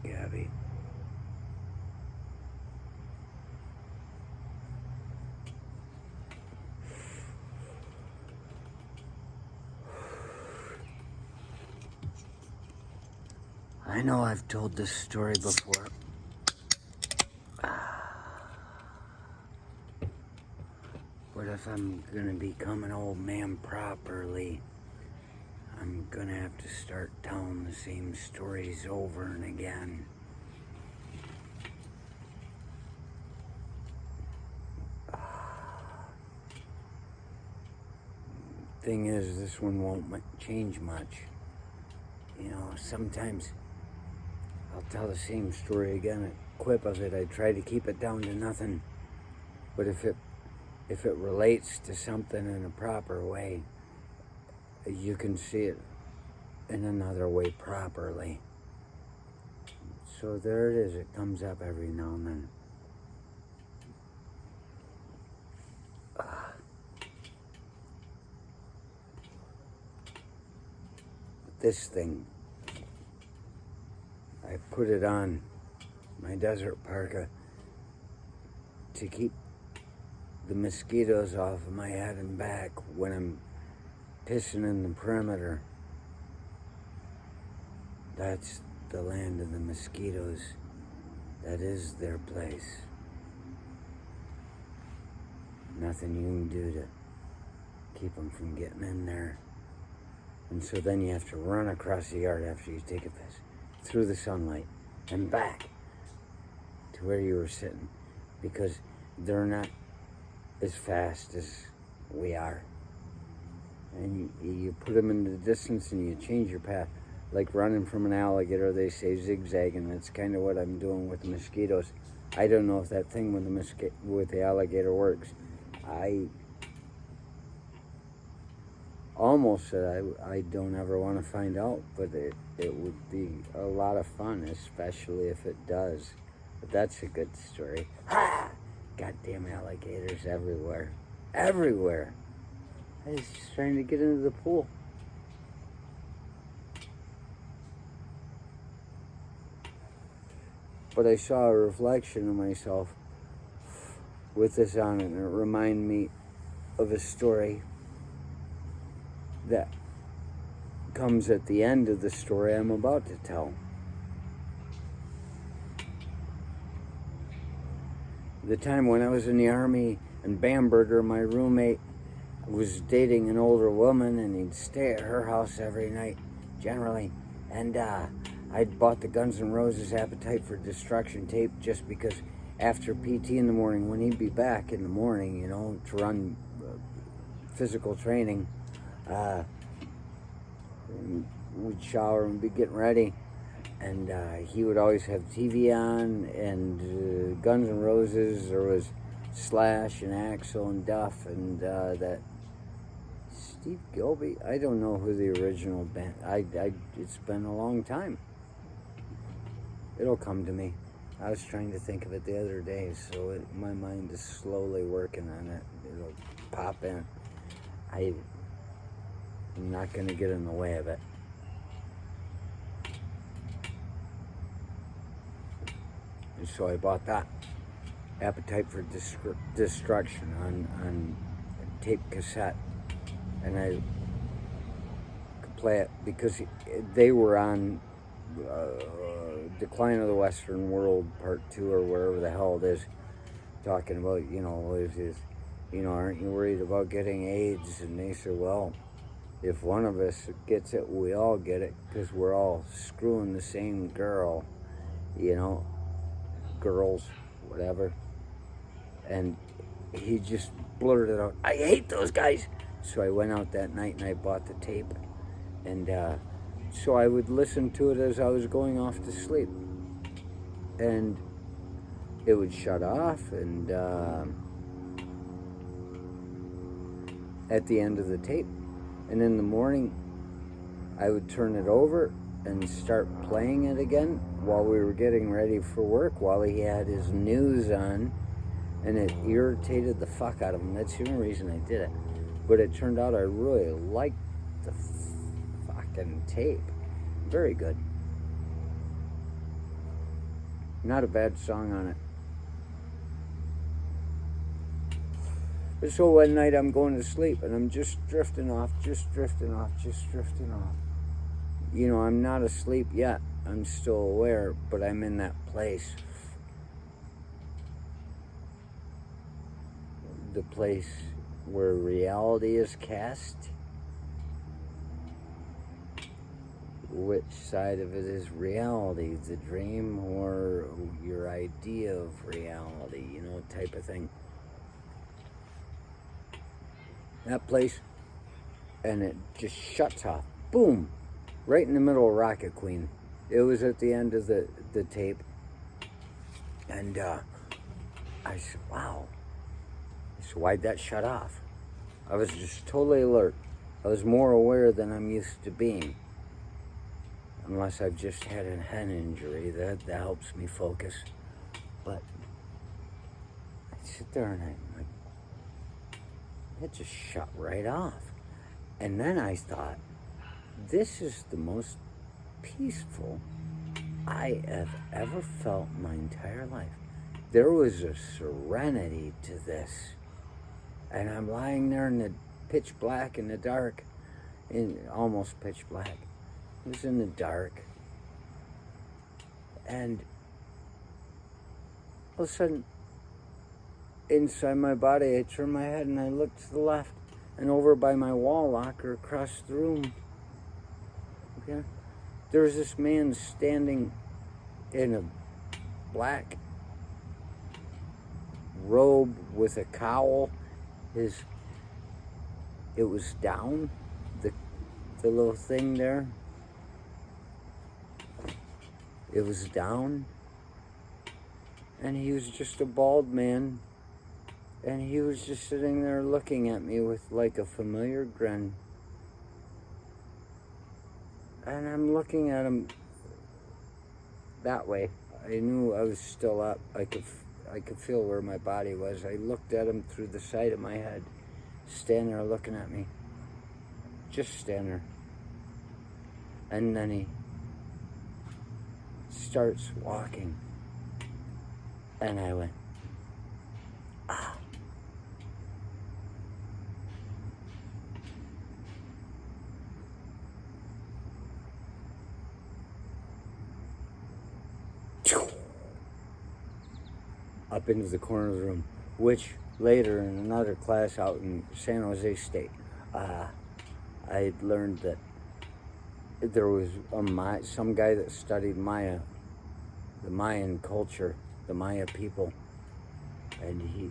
Gabby. I know I've told this story before. But if I'm gonna become an old man properly, I'm gonna have to start telling the same stories over and again. Thing is, this one won't change much. You know, sometimes I'll tell the same story again, a quip of it. I try to keep it down to nothing. But if it relates to something in a proper way, you can see it in another way properly. So there it is. It comes up every now and then. This thing, I put it on my desert parka to keep the mosquitoes off of my head and back when I'm pissing in the perimeter. That's the land of the mosquitoes. That is their place. Nothing you can do to keep them from getting in there. And so then you have to run across the yard after you take a piss, through the sunlight, and back to where you were sitting, because they're not as fast as we are. And you put them in the distance and you change your path. Like running from an alligator, they say zigzagging. That's kind of what I'm doing with the mosquitoes. I don't know if that thing with the alligator works. I almost said I don't ever want to find out, but it would be a lot of fun, especially if it does. But that's a good story. Ha! Goddamn alligators everywhere. Everywhere. I was just trying to get into the pool. But I saw a reflection of myself with this on it, and it reminded me of a story that comes at the end of the story I'm about to tell. The time when I was in the Army in Bamberger, my roommate was dating an older woman, and he'd stay at her house every night, generally. And I'd bought the Guns N' Roses Appetite for Destruction tape just because after PT in the morning, when he'd be back in the morning, you know, to run physical training, we'd shower and be getting ready, and he would always have TV on, and Guns N' Roses. There was Slash and Axl and Duff, and that Steve Gilby. I don't know who the original band. It's been a long time. It'll come to me. I was trying to think of it the other day, so my mind is slowly working on it. It'll pop in. I'm not going to get in the way of it. And so I bought that Appetite for Destruction on tape cassette, and I could play it because they were on Decline of the Western World Part 2 or wherever the hell it is, talking about, you know, aren't you worried about getting AIDS? And they said, well, if one of us gets it, we all get it, because we're all screwing the same girl, you know, girls, whatever. And he just blurted out, I hate those guys. So I went out that night and I bought the tape, and so I would listen to it as I was going off to sleep, and it would shut off, and at the end of the tape, and in the morning I would turn it over and start playing it again while we were getting ready for work, while he had his news on, and it irritated the fuck out of him. That's the only reason I did it. But it turned out I really liked the fucking tape. Very good. Not a bad song on it. So one night I'm going to sleep and I'm just drifting off. You know, I'm not asleep yet. I'm still aware, but I'm in that place. The place where reality is cast. Which side of it is reality? The dream or your idea of reality, you know, type of thing. That place, and it just shuts off. Boom! Right in the middle of Rocket Queen. It was at the end of the tape. And I said, wow. So why'd that shut off? I was just totally alert. I was more aware than I'm used to being. Unless I've just had a head injury, that helps me focus. But I sit there and I'm like, it just shut right off. And then I thought, this is the most peaceful I have ever felt in my entire life. There was a serenity to this. And I'm lying there in the pitch black, in the dark, in almost pitch black. It was in the dark. And all of a sudden, inside my body, I turned my head and I looked to the left, and over by my wall locker across the room, okay, there was this man standing in a black robe with a cowl. It was down, the little thing there. It was down, and he was just a bald man, and he was just sitting there looking at me with like a familiar grin. And I'm looking at him that way. I knew I was still up. I could feel where my body was. I looked at him through the side of my head, standing there looking at me. Just standing there. And then he starts walking. And I went, ah. Up into the corner of the room, which later in another class out in San Jose State, I learned that there was some guy that studied the Mayan culture, the Maya people, and he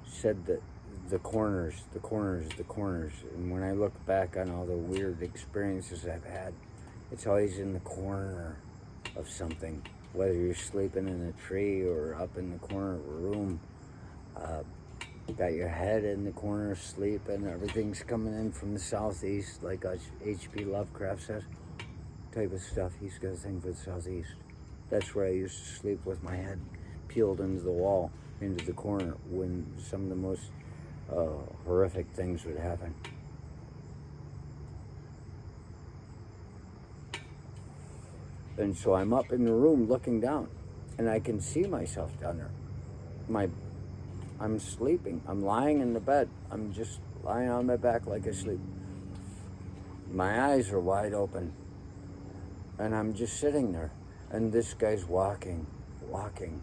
said that the corners, and when I look back on all the weird experiences I've had, it's always in the corner of something. Whether you're sleeping in a tree or up in the corner of a room, got your head in the corner, sleeping, everything's coming in from the southeast, like H.P. Lovecraft says, type of stuff. He's got a thing for the southeast. That's where I used to sleep with my head peeled into the wall, into the corner, when some of the most horrific things would happen. And so I'm up in the room looking down, and I can see myself down there. I'm sleeping. I'm lying in the bed. I'm just lying on my back like I sleep. My eyes are wide open, and I'm just sitting there. And this guy's walking. And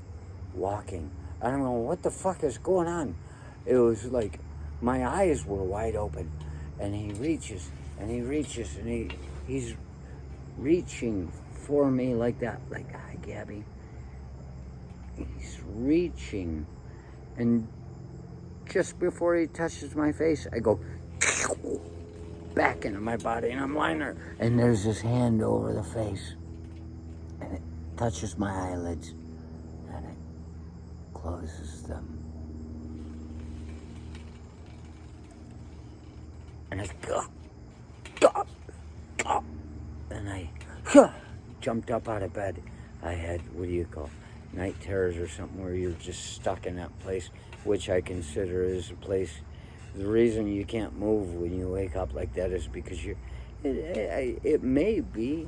I'm going, what the fuck is going on? It was like my eyes were wide open, and he reaches, and he's reaching for me like that, like, hi, Gabby. He's reaching, and just before he touches my face, I go back into my body, and I'm lying there, and there's this hand over the face, and it touches my eyelids, and it closes them. And I go, and I jumped up out of bed. I had, night terrors or something, where you're just stuck in that place, which I consider is a place. The reason you can't move when you wake up like that is because it may be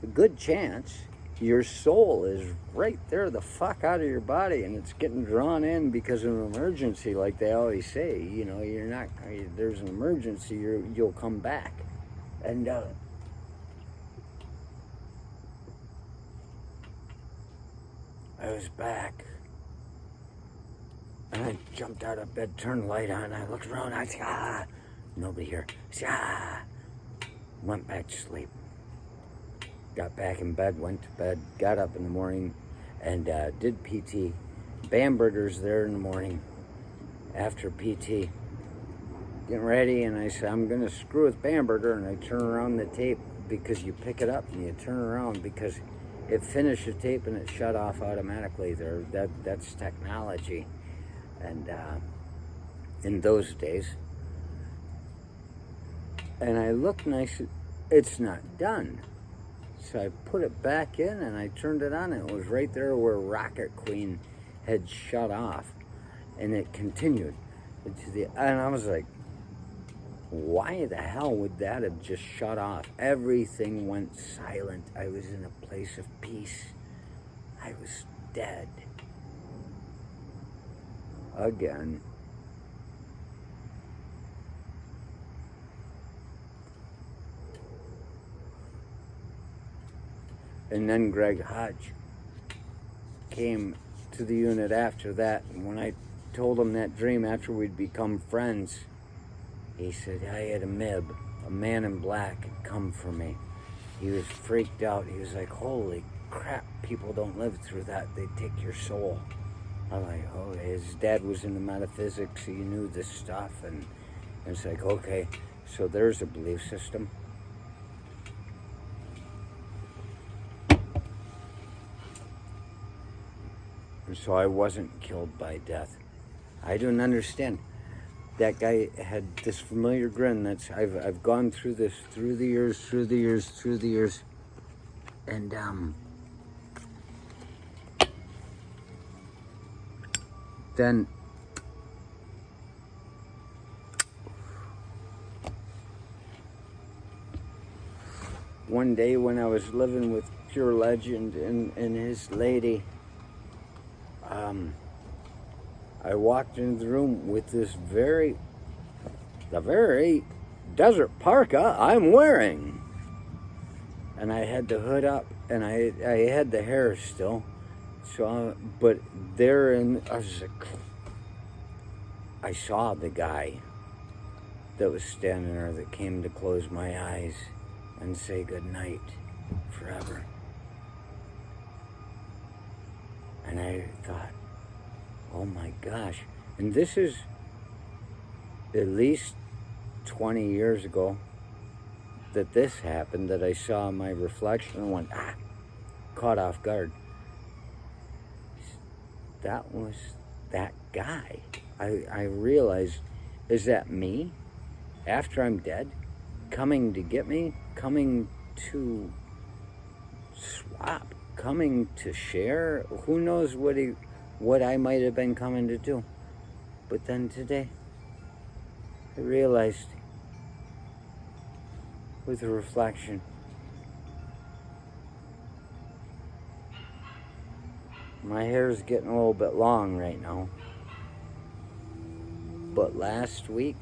a good chance your soul is right there the fuck out of your body, and it's getting drawn in because of an emergency, like they always say. You know, you're not, there's an emergency, you'll come back. And I was back, and I jumped out of bed, turned the light on, I looked around, I said, nobody here. Went back to sleep. Got back in bed, went to bed, got up in the morning, and did PT. Bamberger's there in the morning after PT. Getting ready, and I said, I'm going to screw with Bamberger, and I turn around the tape, because you pick it up and you turn around, because it finished the tape and it shut off automatically. That's technology. And in those days. And I looked and I said, it's not done. So I put it back in and I turned it on, and it was right there where Rocket Queen had shut off, and it continued. And I was like, why the hell would that have just shut off? Everything went silent. I was in a place of peace. I was dead. Again. And then Greg Hodge came to the unit after that. And when I told him that dream after we'd become friends, he said, I had a MIB, a man in black, had come for me. He was freaked out. He was like, holy crap, people don't live through that. They take your soul. I'm like, oh, his dad was into metaphysics. He knew this stuff. And it's like, okay, so there's a belief system. So I wasn't killed by death. I don't understand. That guy had this familiar grin. I've gone through this through the years, and then one day when I was living with Pure Legend and his lady, I walked into the room with the very desert parka I'm wearing. And I had the hood up, and I had the hair still. So, but there, I was like, I saw the guy that was standing there that came to close my eyes and say goodnight forever. And I thought, oh my gosh. And this is at least 20 years ago that this happened, that I saw my reflection and went, caught off guard. That was that guy. I realized, is that me? After I'm dead? Coming to get me? Coming to swap? Coming to share? Who knows what I might have been coming to do. But then today, I realized with a reflection, my hair is getting a little bit long right now. But last week,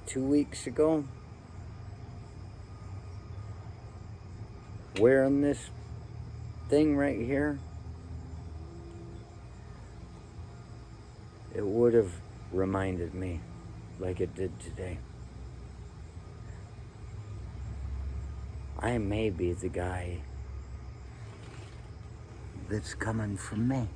2 weeks ago, wearing this thing right here, it would have reminded me like it did today. I may be the guy that's coming from me.